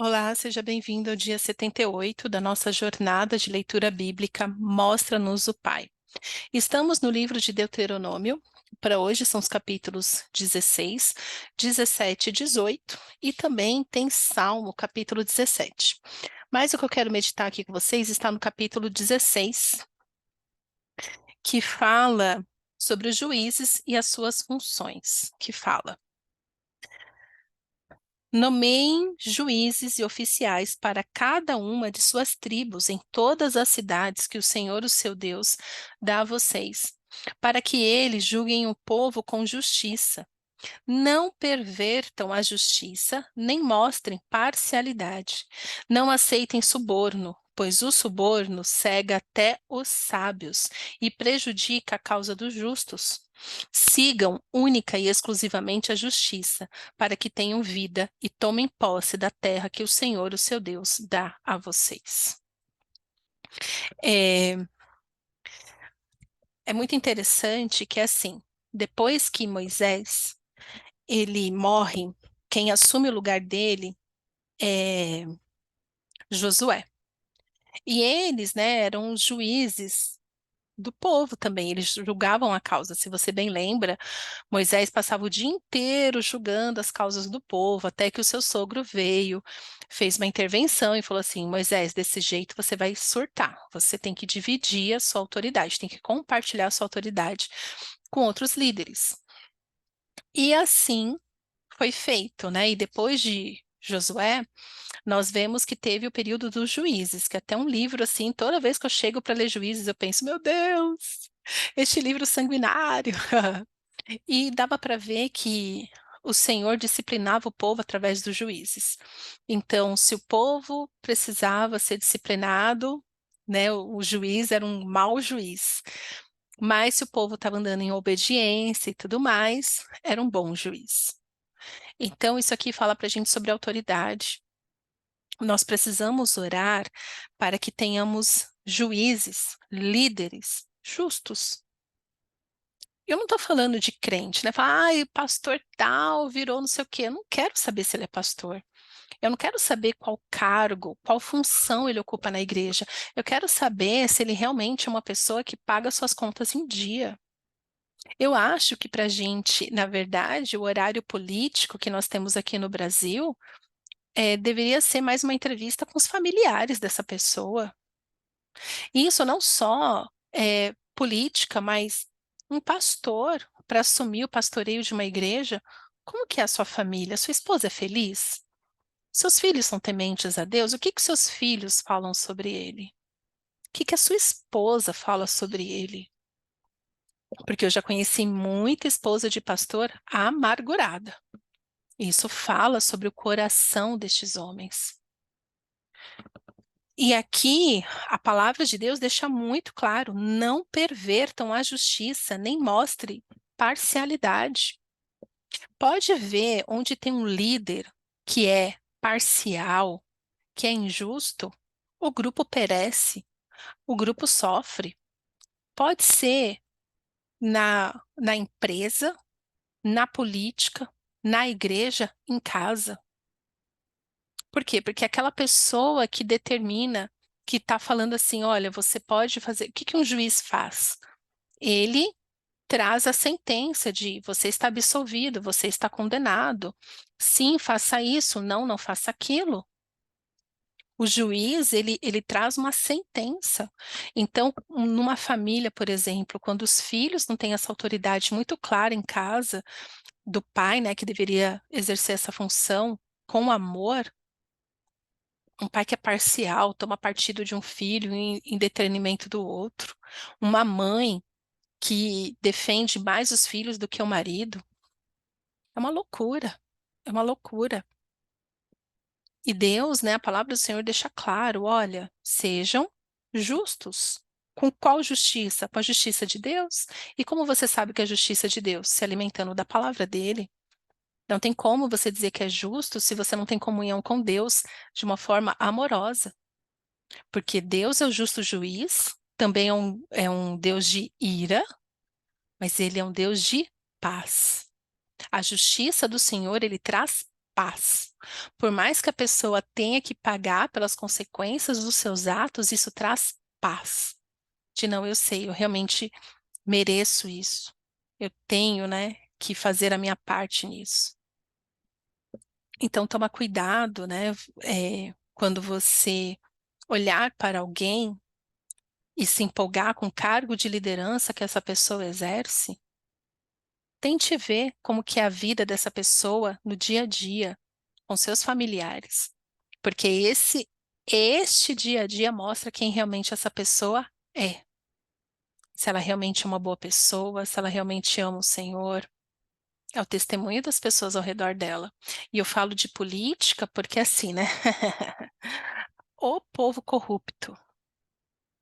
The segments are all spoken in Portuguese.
Olá, seja bem-vindo ao dia 78 da nossa jornada de leitura bíblica Mostra-nos o Pai. Estamos no livro de Deuteronômio. Para hoje são os capítulos 16, 17 e 18, e também tem Salmo, capítulo 17. Mas o que eu quero meditar aqui com vocês está no capítulo 16, que fala sobre os juízes e as suas funções, que fala: Nomeiem juízes e oficiais para cada uma de suas tribos em todas as cidades que o Senhor, o seu Deus, dá a vocês, para que eles julguem o povo com justiça. Não pervertam a justiça, nem mostrem parcialidade. Não aceitem suborno, pois o suborno cega até os sábios e prejudica a causa dos justos. Sigam única e exclusivamente a justiça, para que tenham vida e tomem posse da terra que o Senhor, o seu Deus, dá a vocês. É, é muito interessante que, assim, depois que Moisés ele morre, quem assume o lugar dele é Josué. E eles, né, eram os juízes do povo também, eles julgavam a causa. Se você bem lembra, Moisés passava o dia inteiro julgando as causas do povo, até que o seu sogro veio, fez uma intervenção e falou assim: Moisés, desse jeito você vai surtar, você tem que dividir a sua autoridade, tem que compartilhar a sua autoridade com outros líderes. E assim foi feito, né? E depois de Josué, nós vemos que teve o período dos juízes, que é até um livro assim, toda vez que eu chego para ler juízes, eu penso, meu Deus, este livro sanguinário. E dava para ver que o Senhor disciplinava o povo através dos juízes. Então, se o povo precisava ser disciplinado, né, o juiz era um mau juiz. Mas se o povo estava andando em obediência e tudo mais, era um bom juiz. Então, isso aqui fala para a gente sobre autoridade. Nós precisamos orar para que tenhamos juízes, líderes justos. Eu não estou falando de crente, né? Falar, ai, pastor tal virou não sei o quê. Eu não quero saber se ele é pastor. Eu não quero saber qual cargo, qual função ele ocupa na igreja. Eu quero saber se ele realmente é uma pessoa que paga suas contas em dia. Eu acho que para a gente, na verdade, o horário político que nós temos aqui no Brasil deveria ser mais uma entrevista com os familiares dessa pessoa. E isso não só política, mas um pastor para assumir o pastoreio de uma igreja, como que é a sua família? Sua esposa é feliz? Seus filhos são tementes a Deus? O que que seus filhos falam sobre ele? O que que a sua esposa fala sobre ele? Porque eu já conheci muita esposa de pastor amargurada. Isso fala sobre o coração destes homens. E aqui a palavra de Deus deixa muito claro: não pervertam a justiça, nem mostre parcialidade. Pode ver onde tem um líder que é parcial, que é injusto, o grupo perece, o grupo sofre. Pode ser na empresa, na política, na igreja, em casa. Por quê? Porque aquela pessoa que determina, que está falando assim, olha, você pode fazer. O que que um juiz faz? Ele traz a sentença de você está absolvido, você está condenado. Sim, faça isso, não, não faça aquilo. O juiz, ele traz uma sentença. Então, numa família, por exemplo, quando os filhos não têm essa autoridade muito clara em casa, do pai, né, que deveria exercer essa função com amor, um pai que é parcial, toma partido de um filho em detrimento do outro, uma mãe que defende mais os filhos do que o marido, é uma loucura, é uma loucura. E Deus, né, a palavra do Senhor deixa claro, olha, sejam justos. Com qual justiça? Com a justiça de Deus? E como você sabe que é a justiça de Deus? Se alimentando da palavra dele. Não tem como você dizer que é justo se você não tem comunhão com Deus de uma forma amorosa. Porque Deus é o justo juiz, também é um Deus de ira, mas ele é um Deus de paz. A justiça do Senhor, ele traz paz. Por mais que a pessoa tenha que pagar pelas consequências dos seus atos, isso traz paz. De não, eu sei, eu realmente mereço isso. Eu tenho, né, que fazer a minha parte nisso. Então, toma cuidado, né, quando você olhar para alguém e se empolgar com o cargo de liderança que essa pessoa exerce, tente ver como que é a vida dessa pessoa no dia a dia, com seus familiares, porque este dia a dia mostra quem realmente essa pessoa é. Se ela realmente é uma boa pessoa, se ela realmente ama o Senhor, é o testemunho das pessoas ao redor dela. E eu falo de política porque assim, né? O povo corrupto.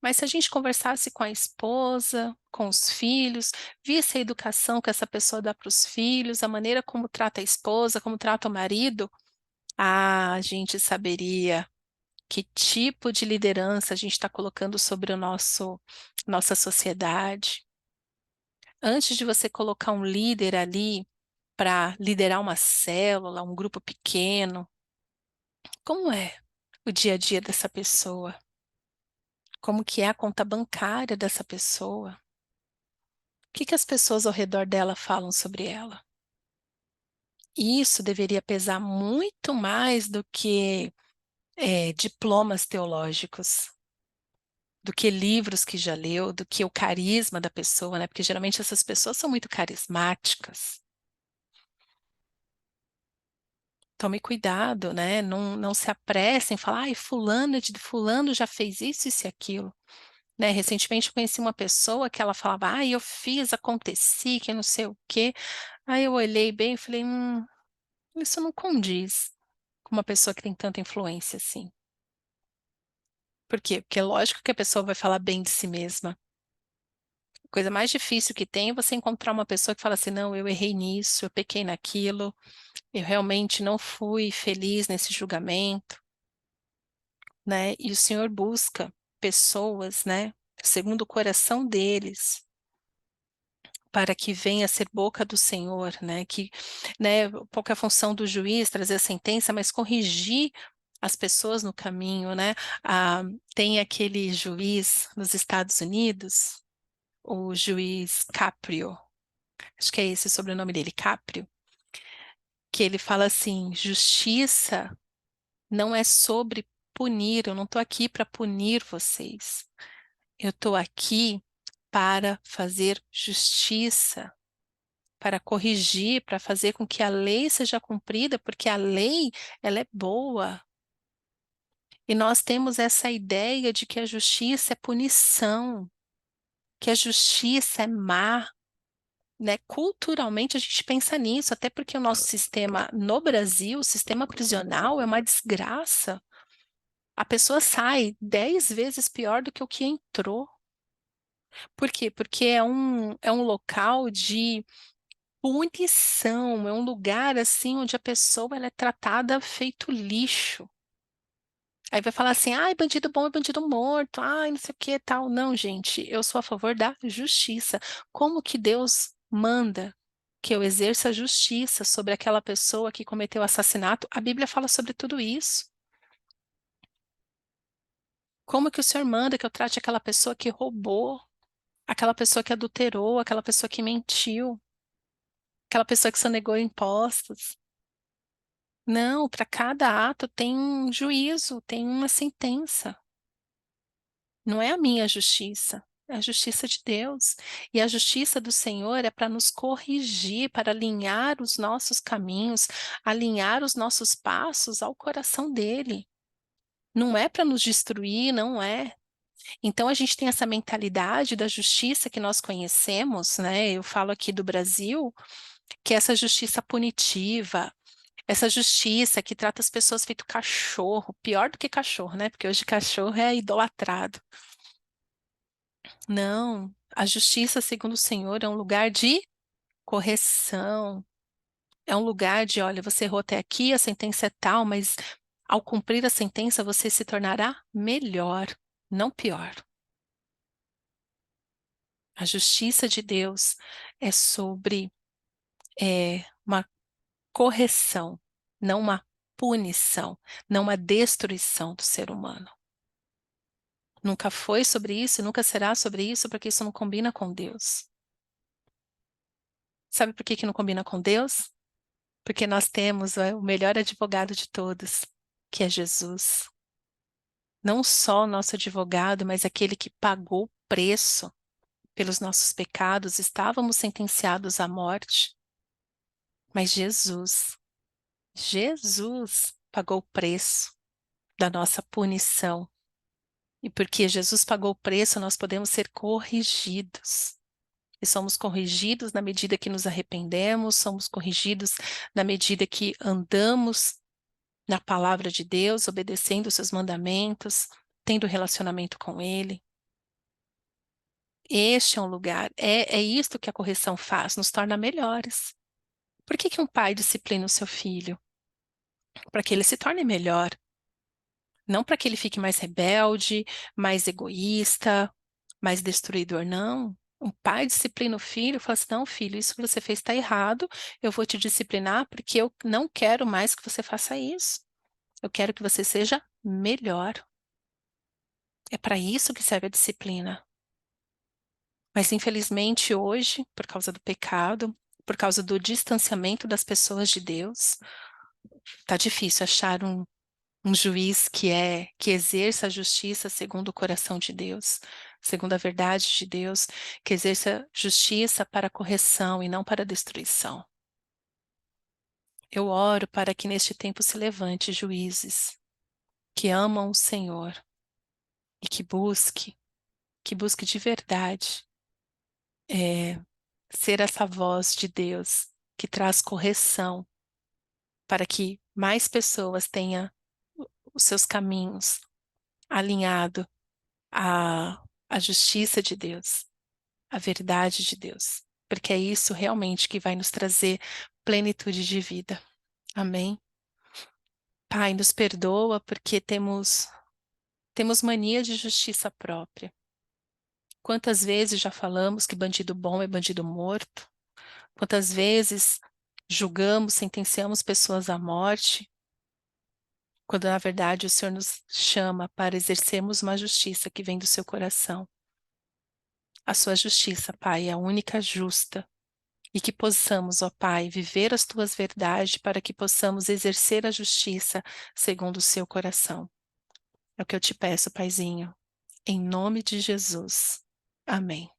Mas se a gente conversasse com a esposa, com os filhos, visse a educação que essa pessoa dá para os filhos, a maneira como trata a esposa, como trata o marido, a gente saberia que tipo de liderança a gente está colocando sobre o nossa sociedade. Antes de você colocar um líder ali para liderar uma célula, um grupo pequeno, como é o dia a dia dessa pessoa? Como que é a conta bancária dessa pessoa? O que que as pessoas ao redor dela falam sobre ela? Isso deveria pesar muito mais do que diplomas teológicos, do que livros que já leu, do que o carisma da pessoa, né? Porque geralmente essas pessoas são muito carismáticas. Tome cuidado, né? Não se apresse em falar, ai, fulano já fez isso e aquilo. Né? Recentemente eu conheci uma pessoa que ela falava, ah, eu fiz, aconteci, que não sei o quê. Aí eu olhei bem e falei, isso não condiz com uma pessoa que tem tanta influência assim. Por quê? Porque é lógico que a pessoa vai falar bem de si mesma. A coisa mais difícil que tem é você encontrar uma pessoa que fala assim, não, eu errei nisso, eu pequei naquilo, eu realmente não fui feliz nesse julgamento, né? E o Senhor busca pessoas, né, segundo o coração deles, para que venha a ser boca do Senhor, né? Que, né, qual que é a função do juiz? Trazer a sentença, mas corrigir as pessoas no caminho, né? Ah, tem aquele juiz nos Estados Unidos, o juiz Caprio, acho que é esse o sobrenome dele, Caprio, que ele fala assim: justiça não é sobre punir, eu não estou aqui para punir vocês, eu estou aqui para fazer justiça, para corrigir, para fazer com que a lei seja cumprida, porque a lei, ela é boa. E nós temos essa ideia de que a justiça é punição, que a justiça é má, né? Culturalmente a gente pensa nisso, até porque o nosso sistema no Brasil, o sistema prisional é uma desgraça. A pessoa sai 10 vezes pior do que o que entrou. Por quê? Porque é um local de punição, é um lugar assim onde a pessoa ela é tratada feito lixo. Aí vai falar assim, ai, bandido bom é bandido morto, ai, não sei o que tal. Não, gente, eu sou a favor da justiça. Como que Deus manda que eu exerça justiça sobre aquela pessoa que cometeu assassinato? A Bíblia fala sobre tudo isso. Como que o Senhor manda que eu trate aquela pessoa que roubou, aquela pessoa que adulterou, aquela pessoa que mentiu, aquela pessoa que sonegou impostos? Não, para cada ato tem um juízo, tem uma sentença. Não é a minha justiça, é a justiça de Deus. E a justiça do Senhor é para nos corrigir, para alinhar os nossos caminhos, alinhar os nossos passos ao coração dele. Não é para nos destruir, não é. Então a gente tem essa mentalidade da justiça que nós conhecemos, né? Eu falo aqui do Brasil, que é essa justiça punitiva, essa justiça que trata as pessoas feito cachorro, pior do que cachorro, né? Porque hoje cachorro é idolatrado. Não, a justiça, segundo o Senhor, é um lugar de correção. É um lugar de, olha, você errou até aqui, a sentença é tal, mas ao cumprir a sentença você se tornará melhor, não pior. A justiça de Deus é sobre uma correção. não uma punição, não uma destruição do ser humano. Nunca foi sobre isso e nunca será sobre isso, porque isso não combina com Deus. Sabe por que que não combina com Deus? Porque nós temos o melhor advogado de todos, que é Jesus. Não só o nosso advogado, mas aquele que pagou o preço pelos nossos pecados. Estávamos sentenciados à morte, mas Jesus pagou o preço da nossa punição. E porque Jesus pagou o preço, nós podemos ser corrigidos. E somos corrigidos na medida que nos arrependemos, somos corrigidos na medida que andamos na palavra de Deus, obedecendo os seus mandamentos, tendo relacionamento com Ele. Este é um lugar, é isto que a correção faz, nos torna melhores. Por que que um pai disciplina o seu filho? Para que ele se torne melhor, não para que ele fique mais rebelde, mais egoísta, mais destruidor, não. Um pai disciplina o filho e fala assim: não, filho, isso que você fez está errado, eu vou te disciplinar porque eu não quero mais que você faça isso. Eu quero que você seja melhor. É para isso que serve a disciplina. Mas infelizmente hoje, por causa do pecado, por causa do distanciamento das pessoas de Deus, tá difícil achar um juiz que exerça a justiça segundo o coração de Deus, segundo a verdade de Deus, que exerça justiça para a correção e não para a destruição. Eu oro para que neste tempo se levante juízes que amam o Senhor e que busque de verdade ser essa voz de Deus que traz correção para que mais pessoas tenham os seus caminhos alinhado à justiça de Deus, à verdade de Deus, porque é isso realmente que vai nos trazer plenitude de vida. Amém? Pai, nos perdoa porque temos mania de justiça própria. Quantas vezes já falamos que bandido bom é bandido morto? Quantas vezes julgamos, sentenciamos pessoas à morte, quando na verdade o Senhor nos chama para exercermos uma justiça que vem do seu coração. A sua justiça, Pai, é a única justa. E que possamos, ó Pai, viver as tuas verdades para que possamos exercer a justiça segundo o seu coração. É o que eu te peço, Paizinho, em nome de Jesus. Amém.